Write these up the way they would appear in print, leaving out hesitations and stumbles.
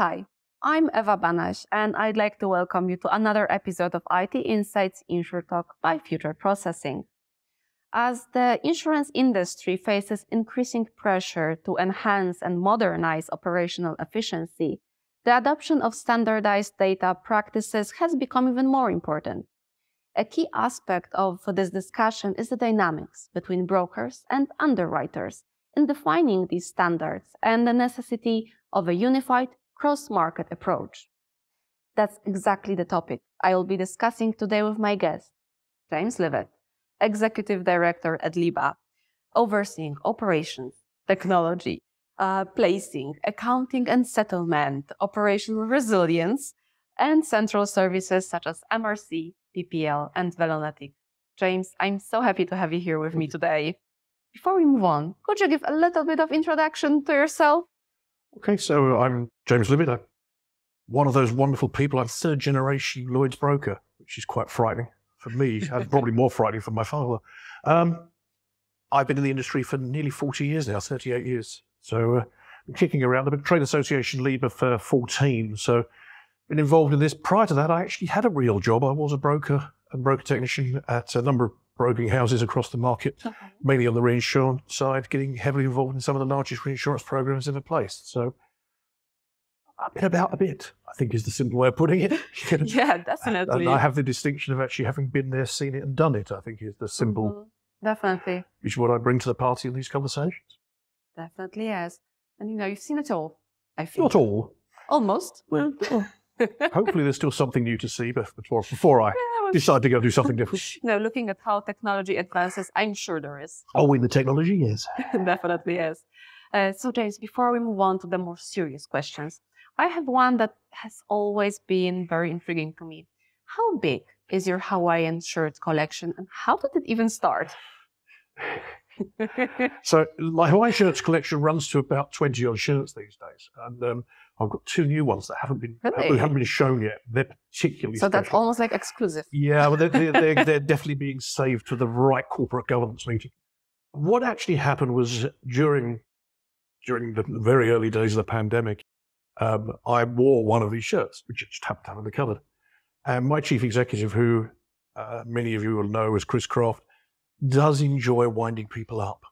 Hi, I'm Eva Banaś, and I'd like to welcome you to another episode of IT Insights InsurTalk by Future Processing. As the insurance industry faces increasing pressure to enhance and modernize operational efficiency, the adoption of standardized data practices has become even more important. A key aspect of this discussion is the dynamics between brokers and underwriters in defining these standards and the necessity of a unified cross-market approach. That's exactly the topic I will be discussing today with my guest, James Livett, Executive Director at LIIBA, overseeing operations, technology, placing, accounting and settlement, operational resilience, and central services such as MRC, PPL, and Velonetic. James, I'm so happy to have you here with me today. Before we move on, could you give a little bit of introduction to yourself? Okay, so I'm James Livett. I'm one of those wonderful people. I'm third generation Lloyd's broker, which is quite frightening for me, and probably more frightening for my father. I've been in the industry for nearly 40 years now, 38 years. So I'm kicking around. I've been Trade Association LIIBA for 14, so been involved in this. Prior to that, I actually had a real job. I was a broker and broker technician at a number of broking houses across the market, mainly on the reinsurance side, getting heavily involved in some of the largest reinsurance programs ever placed. So I've been about a bit, I think is the simple way of putting it. Yeah, definitely. And I have the distinction of actually having been there, seen it and done it, I think is the simple, Definitely. which is what I bring to the party in these conversations. Definitely, yes. And you've seen it all, I think. Not all. Almost. Well, hopefully there's still something new to see before I decide to go do something different. Looking at how technology advances, I'm sure there is. Oh, in the technology, yes. Definitely, yes. So, James, before we move on to the more serious questions, I have one that has always been very intriguing to me. How big is your Hawaiian shirt collection, and how did it even start? So my Hawaiian shirts collection runs to about 20 odd shirts these days, and I've got two new ones that haven't been shown yet. They're particularly so special. That's almost like exclusive. Yeah, well, they're definitely being saved for the right corporate governance meeting. What actually happened was during the very early days of the pandemic, I wore one of these shirts, which I just happened to have in the cupboard, and my chief executive, who many of you will know as Chris Craft, does enjoy winding people up.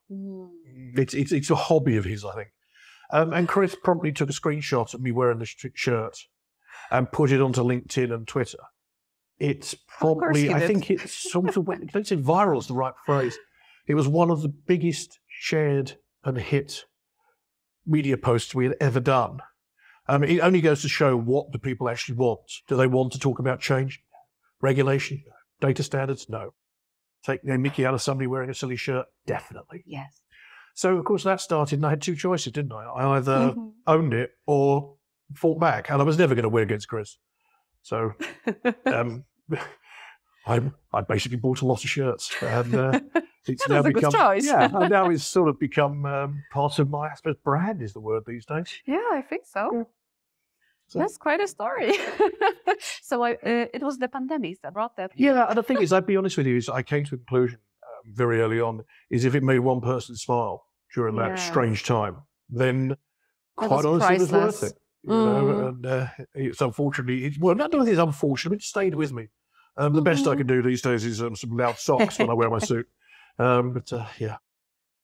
It's a hobby of his, I think. And Chris promptly took a screenshot of me wearing this shirt and put it onto LinkedIn and Twitter. It's probably, I think it's sort of, don't say viral is the right phrase. It was one of the biggest shared and hit media posts we had ever done. It only goes to show what do people actually want. Do they want to talk about change, regulation, data standards? No. Take Mickey out of somebody wearing a silly shirt? Definitely. Yes. So, of course, that started, and I had two choices, didn't I? I either owned it or fought back, and I was never going to win against Chris. So I basically bought a lot of shirts, and it's now become a good choice. and now it's sort of become part of my, I suppose, brand is the word these days. Yeah, I think so. Yeah. So that's quite a story. So it was the pandemic that brought that. Yeah, and the thing is, I'd be honest with you, is I came to a conclusion very early on, is if it made one person smile during that strange time, then quite honestly, it was worth it. You know, and it's unfortunately, well, not only is it unfortunate, it stayed with me. The best I can do these days is some loud socks when I wear my suit. Yeah.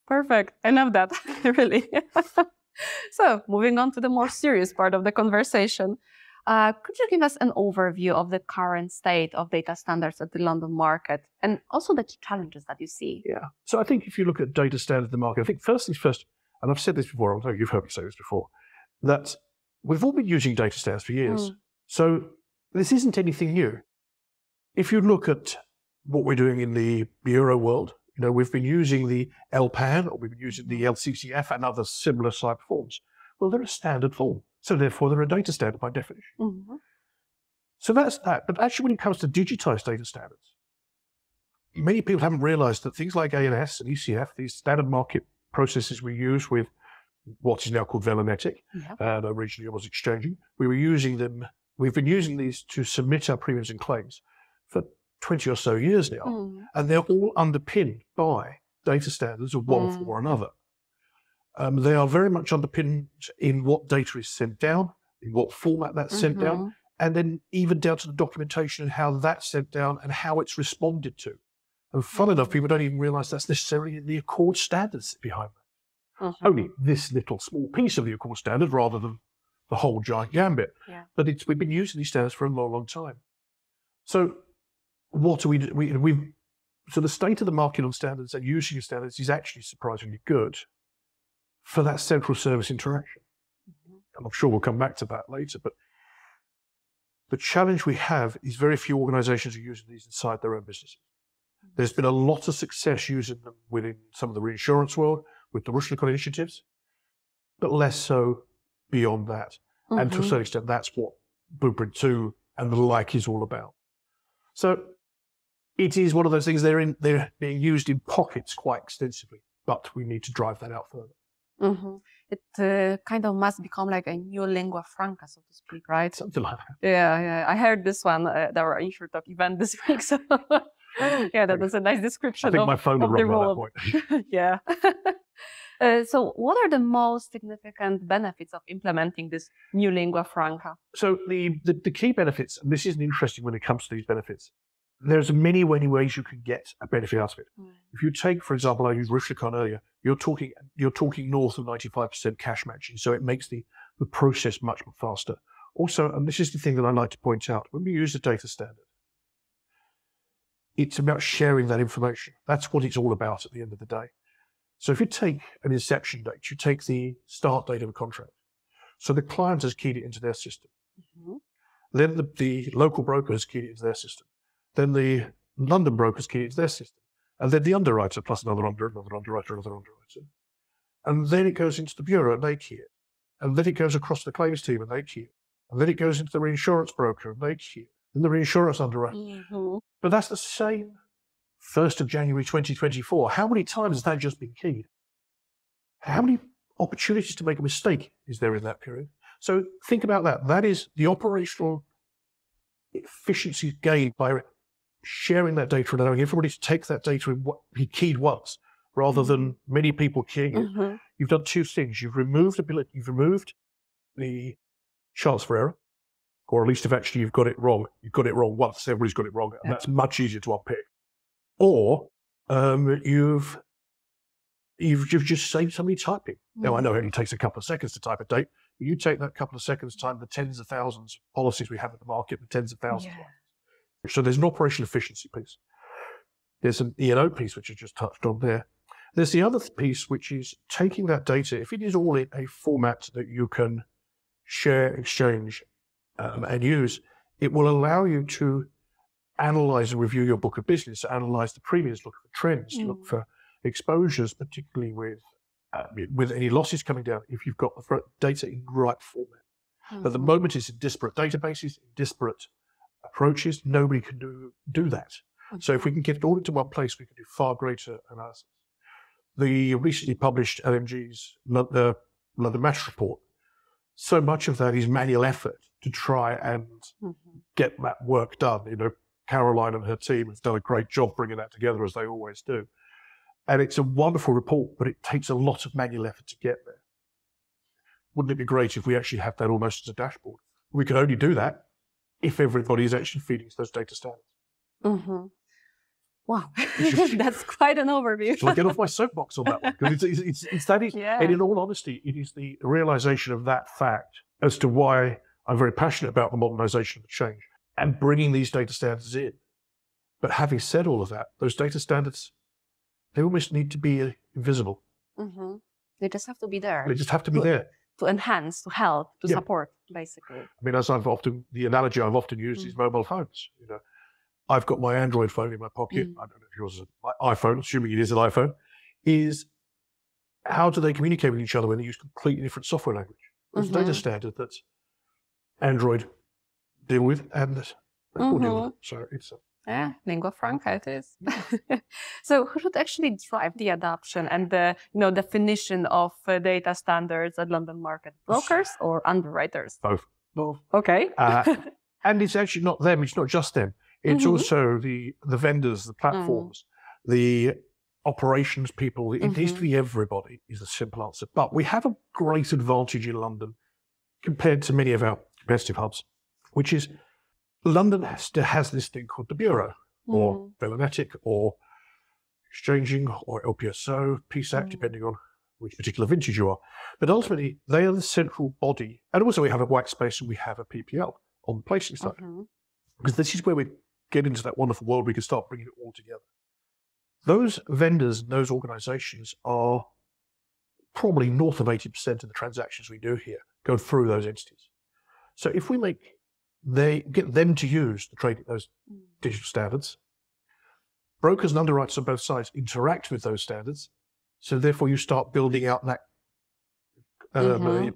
Perfect. I love that, really. So, moving on to the more serious part of the conversation, could you give us an overview of the current state of data standards at the London market and also the challenges that you see? Yeah. So I think if you look at data standards in the market, I think first things first, and I've said this before, I'm sorry, you've heard me say this before, that we've all been using data standards for years. So this isn't anything new. If you look at what we're doing in the bureau world, we've been using the LPAN, or we've been using the LCCF and other similar type forms. Well, they're a standard form, so therefore they're a data standard by definition. So that's that. But actually, when it comes to digitized data standards, many people haven't realized that things like ANS and ECF, these standard market processes we use with what is now called Velonetic, and originally it was exchanging, we've been using these to submit our premiums and claims for 20 or so years now, and they're all underpinned by data standards of one form or another. They are very much underpinned in what data is sent down in what format that's sent down, and then even down to the documentation and how that's sent down and how it's responded to. And fun enough, people don't even realise that's necessarily the Accord standards behind that. Only this little small piece of the Accord standard rather than the whole giant gambit. But we've been using these standards for a long, long time. So what do we do? So the state of the market on standards and using standards is actually surprisingly good for that central service interaction. And I'm sure we'll come back to that later, but the challenge we have is very few organizations are using these inside their own businesses. There's been a lot of success using them within some of the reinsurance world with the Rushlakon initiatives, but less so beyond that. And to a certain extent, that's what Blueprint 2 and the like is all about. So it is one of those things, they're being used in pockets quite extensively, but we need to drive that out further. It kind of must become like a new lingua franca, so to speak, right? Something like that. Yeah. I heard this one at our InsurTalk event this week, so yeah, that was a nice description. I think my phone will run by that point. Yeah. So what are the most significant benefits of implementing this new lingua franca? So the key benefits, and this is interesting when it comes to these benefits, there's many ways you can get a benefit out of it. If you take, for example, I used Rushlakon earlier, you're talking north of 95% cash matching, so it makes the process much faster. Also, and this is the thing that I like to point out, when we use the data standard, it's about sharing that information. That's what it's all about at the end of the day. So if you take an inception date, you take the start date of a contract. So the client has keyed it into their system. Then the local broker has keyed it into their system. Then the London brokers key it into their system. And then the underwriter plus another underwriter. And then it goes into the bureau and they key it. And then it goes across the claims team and they key it. And then it goes into the reinsurance broker and they key it. And the reinsurance underwriter. But that's the same 1st of January 2024. How many times has that just been keyed? How many opportunities to make a mistake is there in that period? So think about that. That is the operational efficiency gained by sharing that data and allowing everybody to take that data and what he keyed once, rather than many people keying it. You've done two things. You've removed the chance for error, or at least if actually you've got it wrong once, everybody's got it wrong, and that's much easier to unpick. Or you've just saved somebody typing. Now, I know it only takes a couple of seconds to type a date, but you take that couple of seconds time the tens of thousands of policies we have in the market, the tens of thousands. So there's an operational efficiency piece. There's an E&O piece, which I just touched on there. There's the other piece, which is taking that data, if it is all in a format that you can share, exchange, and use, it will allow you to analyze and review your book of business, analyze the premiums, look for trends, look for exposures, particularly with any losses coming down, if you've got the data in the right format. But the moment it's in disparate databases, disparate approaches, nobody can do that. So if we can get it all into one place, we can do far greater analysis. The recently published LMG's London Match Report, so much of that is manual effort to try and get that work done. You know, Caroline and her team have done a great job bringing that together, as they always do. And it's a wonderful report, but it takes a lot of manual effort to get there. Wouldn't it be great if we actually had that almost as a dashboard? We could only do that if everybody is actually feeding those data standards. Wow, that's quite an overview. Shall I get off my soapbox on that one? Because it's that is, and in all honesty, it is the realization of that fact as to why I'm very passionate about the modernization of the change and bringing these data standards in. But having said all of that, those data standards, they almost need to be invisible. They just have to be there. They just have to be there. To enhance, to help, to support, basically. I mean, the analogy I've often used is mobile phones. You know, I've got my Android phone in my pocket. I don't know if yours is my iPhone, assuming it is an iPhone. Is how do they communicate with each other when they use completely different software language? There's a data standard that Android deal with and Apple deal with. So it's lingua franca it is. So who should actually drive the adoption and the definition of data standards at London market? Brokers or underwriters? Both. Okay. And it's actually not them. It's not just them. It's also the vendors, the platforms, the operations people. It needs to be everybody is the simple answer. But we have a great advantage in London, compared to many of our competitive hubs, which is London has this thing called the Bureau, or Velonetic, or Exchanging, or LPSO, PSAC, depending on which particular vintage you are. But ultimately, they are the central body. And also we have a white space and we have a PPL on the placing side. Because this is where we get into that wonderful world we can start bringing it all together. Those vendors and those organizations are probably north of 80% of the transactions we do here go through those entities. So if we get them to use those digital standards, brokers and underwriters on both sides interact with those standards. So therefore you start building out that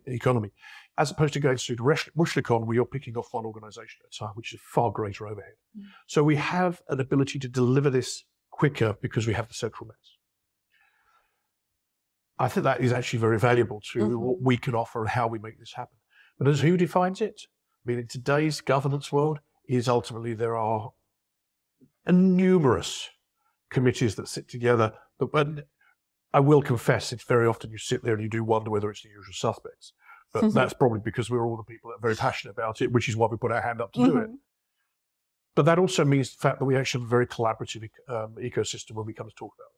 economy, as opposed to going through the Rushlicon where you're picking off one organization at a time, which is far greater overhead. So we have an ability to deliver this quicker because we have the central mass. I think that is actually very valuable to what we can offer and how we make this happen. But as who defines it? I mean, in today's governance world, is ultimately there are numerous committees that sit together. But I will confess, it's very often you sit there and you do wonder whether it's the usual suspects. But that's probably because we're all the people that are very passionate about it, which is why we put our hand up to do it. But that also means the fact that we actually have a very collaborative ecosystem when we come to talk about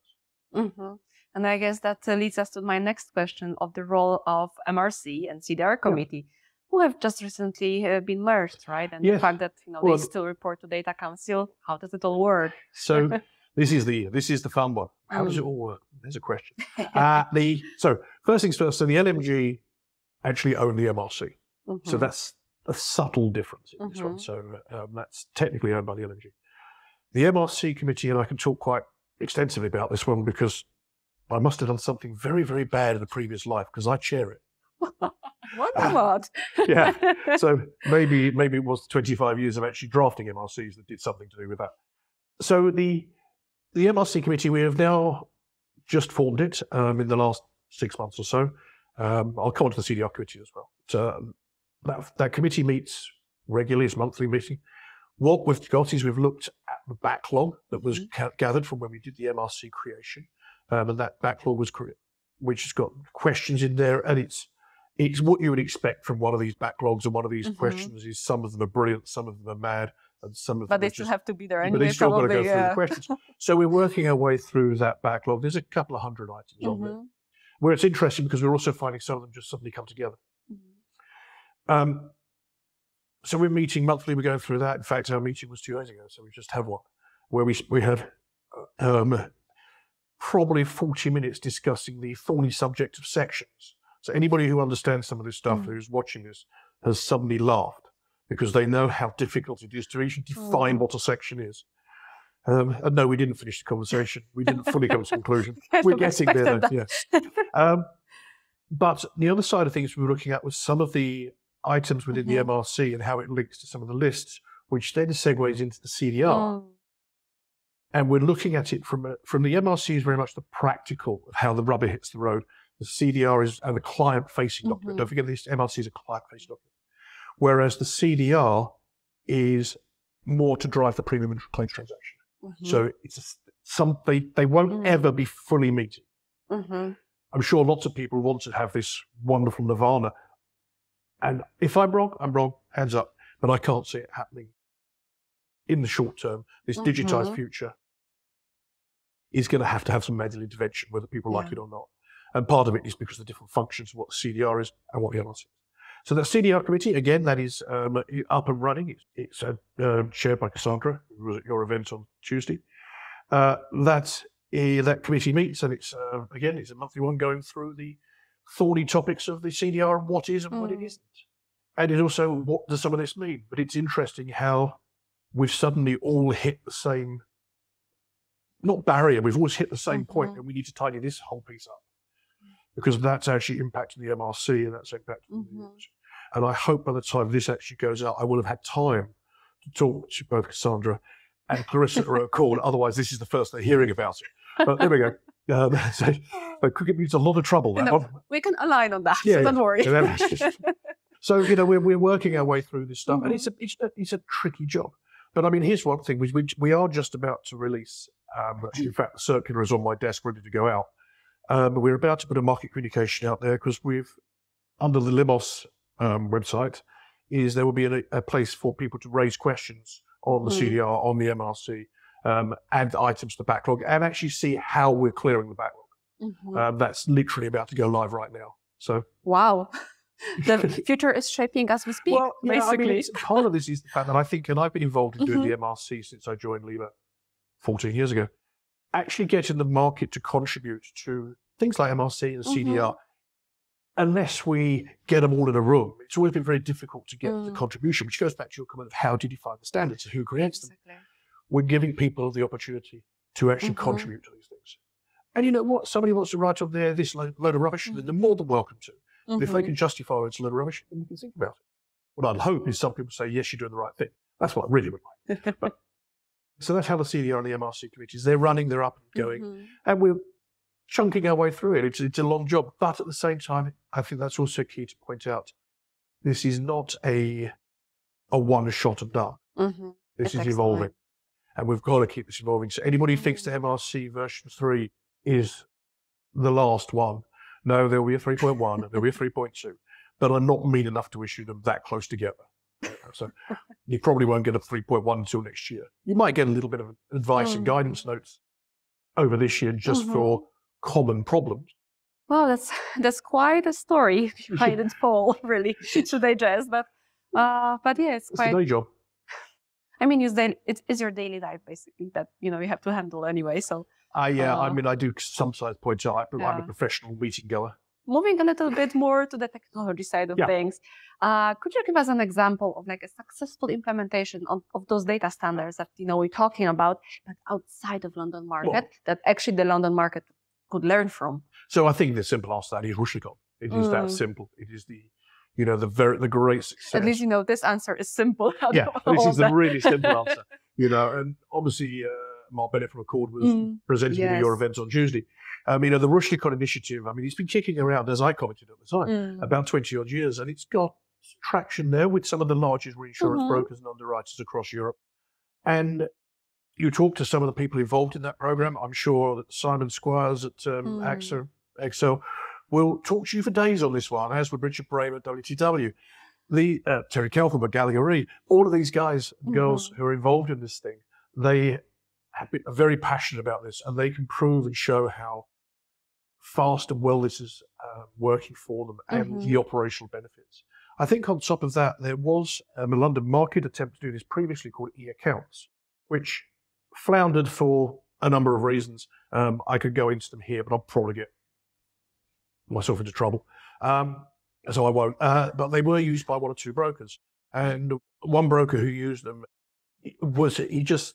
this. And I guess that leads us to my next question of the role of MRC and CDR committee, who have just recently been merged, right? And the fact that they still report to Data Council. How does it all work? So this is the fun one. How does it all work? There's a question. So first things first. So the LMG actually own the MRC. So that's a subtle difference in this one. So that's technically owned by the LMG. The MRC committee, and I can talk quite extensively about this one because I must have done something very, very bad in a previous life because I chair it. What? Yeah. So maybe it was 25 years of actually drafting MRCs that did something to do with that. So the MRC committee, we have now just formed it in the last 6 months or so. I'll come on to the CDR committee as well. So that committee meets regularly, it's a monthly meeting. What we've got is we've looked at the backlog that was gathered from when we did the MRC creation. And that backlog was which has got questions in there, and it's what you would expect from one of these backlogs and one of these questions. Is some of them are brilliant, some of them are mad, and some of them. But they still have to be there anyway. But they still got to go through the questions. So we're working our way through that backlog. There's a couple of hundred items on there, where it's interesting because we're also finding some of them just suddenly come together. So we're meeting monthly. We're going through that. In fact, our meeting was 2 days ago, so we just have one where we have. Probably 40 minutes discussing the thorny subject of sections. So anybody who understands some of this stuff, who's watching this, has suddenly laughed because they know how difficult it is to even define what a section is. And no, we didn't finish the conversation. We didn't fully come to a conclusion. We're getting there, though, yes. But the other side of things we were looking at was some of the items within the MRC and how it links to some of the lists, which then segues into the CDR. And we're looking at it from the MRC is very much the practical of how the rubber hits the road. The CDR is and the client-facing document. Don't forget this MRC is a client-facing document. Whereas the CDR is more to drive the premium and claims transaction. So it's they won't ever be fully meeting. I'm sure lots of people want to have this wonderful nirvana. And if I'm wrong, hands up. But I can't see it happening in the short term. This digitized future is going to have some manual intervention, whether people like it or not. And part of it is because of the different functions of what the CDR is and what the MRC is. So the CDR committee, again, that is up and running. It's chaired by Cassandra, who was at your event on Tuesday. That committee meets, and it's a monthly one going through the thorny topics of the CDR and what is and what it isn't. And it also, what does some of this mean? But it's interesting how we've suddenly all hit the same, not barrier, we've always hit the same point, and we need to tidy this whole piece up. Because that's actually impacting the MRC and that's impacting the MRC. And I hope by the time this actually goes out, I will have had time to talk to both Cassandra and Clarissa are a call. Otherwise, this is the first they're hearing about it. But there we go. So it could get me into a lot of trouble. We can align on that. So don't worry. So we're working our way through this stuff, and it's a tricky job. But I mean, here's one thing: we are just about to release. In fact, the circular is on my desk, ready to go out. We're about to put a market communication out there because under the LIIBA website, is there will be a place for people to raise questions on the CDR, on the MRC, add items to the backlog, and actually see how we're clearing the backlog. That's literally about to go live right now. So wow. The future is shaping as we speak, well, yeah, basically. I mean, part of this is the fact that I think, and I've been involved in doing the MRC since I joined LIIBA 14 years ago, actually getting the market to contribute to things like MRC and CDR, unless we get them all in a room, it's always been very difficult to get the contribution, which goes back to your comment of how did you find the standards and who creates them. We're giving people the opportunity to actually contribute to these things. And you know what? Somebody wants to write on there this load of rubbish, then they're more than welcome to. But if they can justify it's a load of rubbish, then we can think about it. What I'd hope is some people say, yes, you're doing the right thing. That's what I really would like. But, so that's how the CDR and the MRC committees, they're running, they're up and going, and we're chunking our way through it. It's a long job, but at the same time, I think that's also key to point out. This is not a one shot and done. This is evolving, and we've got to keep this evolving. So anybody who thinks the MRC version 3 is the last one, no, there'll be a 3.1, there'll be a 3.2, but I'm not mean enough to issue them that close together. So you probably won't get a 3.1 until next year. You might get a little bit of advice and guidance notes over this year just for common problems. Well, that's quite a story behind it all, really, to digest. But yeah, it's quite. It's a day job. I mean, it's your daily life basically that you have to handle anyway. So. Yeah, I mean, I do sometimes point out I'm a professional meeting goer. Moving a little bit more to the technology side of things, could you give us an example of like a successful implementation of those data standards that we're talking about, but outside of London market, that actually the London market could learn from? So I think the simple answer to that is Rushlicon. It is that simple. It is the great success. At least this answer is simple. This is the really simple answer. And obviously. Mark Bennett from Accord was presenting at your event on Tuesday. The Rushlicon initiative, it's been kicking around, as I commented at the time, about 20 odd years, and it's got traction there with some of the largest reinsurance brokers and underwriters across Europe. And you talk to some of the people involved in that program. I'm sure that Simon Squires at AXA Excel will talk to you for days on this one, as would Richard Brame at WTW. Terry Keltham at Gallagher Re, all of these guys and girls who are involved in this thing, they are very passionate about this, and they can prove and show how fast and well this is working for them and the operational benefits. I think on top of that, there was a London market attempt to do this previously called e-accounts, which floundered for a number of reasons. I could go into them here, but I'll probably get myself into trouble. So I won't. But they were used by one or two brokers. And one broker who used them, they just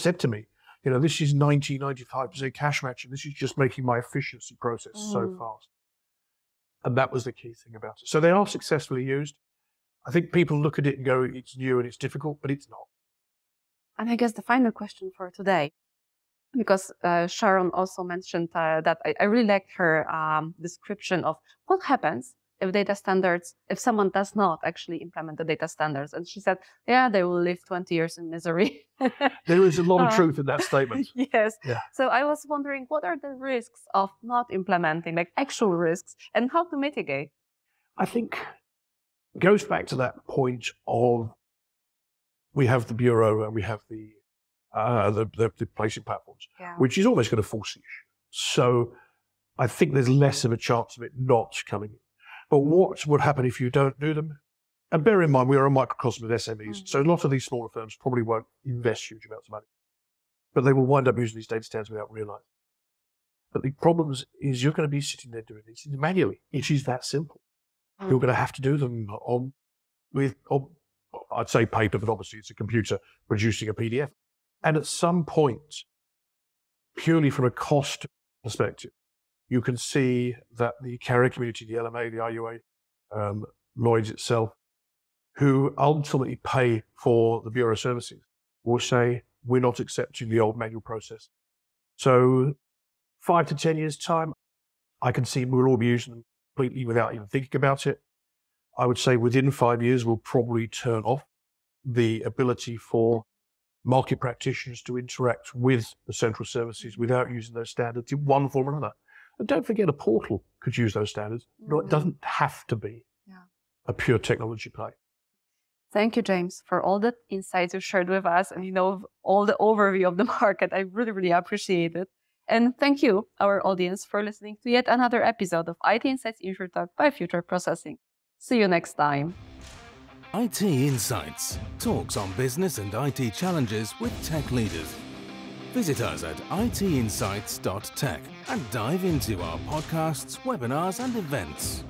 said to me, this is 95% cash matching. This is just making my efficiency process so fast. And that was the key thing about it. So they are successfully used. I think people look at it and go, it's new and it's difficult, but it's not. And I guess the final question for today, because Sharon also mentioned that I really liked her description of what happens if someone does not actually implement the data standards. And she said, they will live 20 years in misery. There is a lot of truth in that statement. Yes. Yeah. So I was wondering, what are the risks of not implementing, like actual risks, and how to mitigate? I think it goes back to that point of we have the bureau and we have the placing platforms, which is almost going to force the issue. So I think there's less of a chance of it not coming in. But what would happen if you don't do them? And bear in mind, we are a microcosm of SMEs, so a lot of these smaller firms probably won't invest huge amounts of money, but they will wind up using these data standards without realizing. But the problem is you're going to be sitting there doing these manually. It is that simple. You're going to have to do them with I'd say paper, but obviously it's a computer producing a PDF. And at some point, purely from a cost perspective, you can see that the carrier community, the LMA, the IUA, Lloyd's itself, who ultimately pay for the Bureau services, will say, we're not accepting the old manual process. So 5 to 10 years' time, I can see we'll all be using them completely without even thinking about it. I would say within 5 years, we'll probably turn off the ability for market practitioners to interact with the central services without using those standards in one form or another. And don't forget, a portal could use those standards. No, it doesn't have to be a pure technology play. Thank you, James, for all the insights you shared with us and, all the overview of the market. I really, really appreciate it. And thank you, our audience, for listening to yet another episode of IT Insights InsurTalk by Future Processing. See you next time. IT Insights talks on business and IT challenges with tech leaders. Visit us at itinsights.tech and dive into our podcasts, webinars, and events.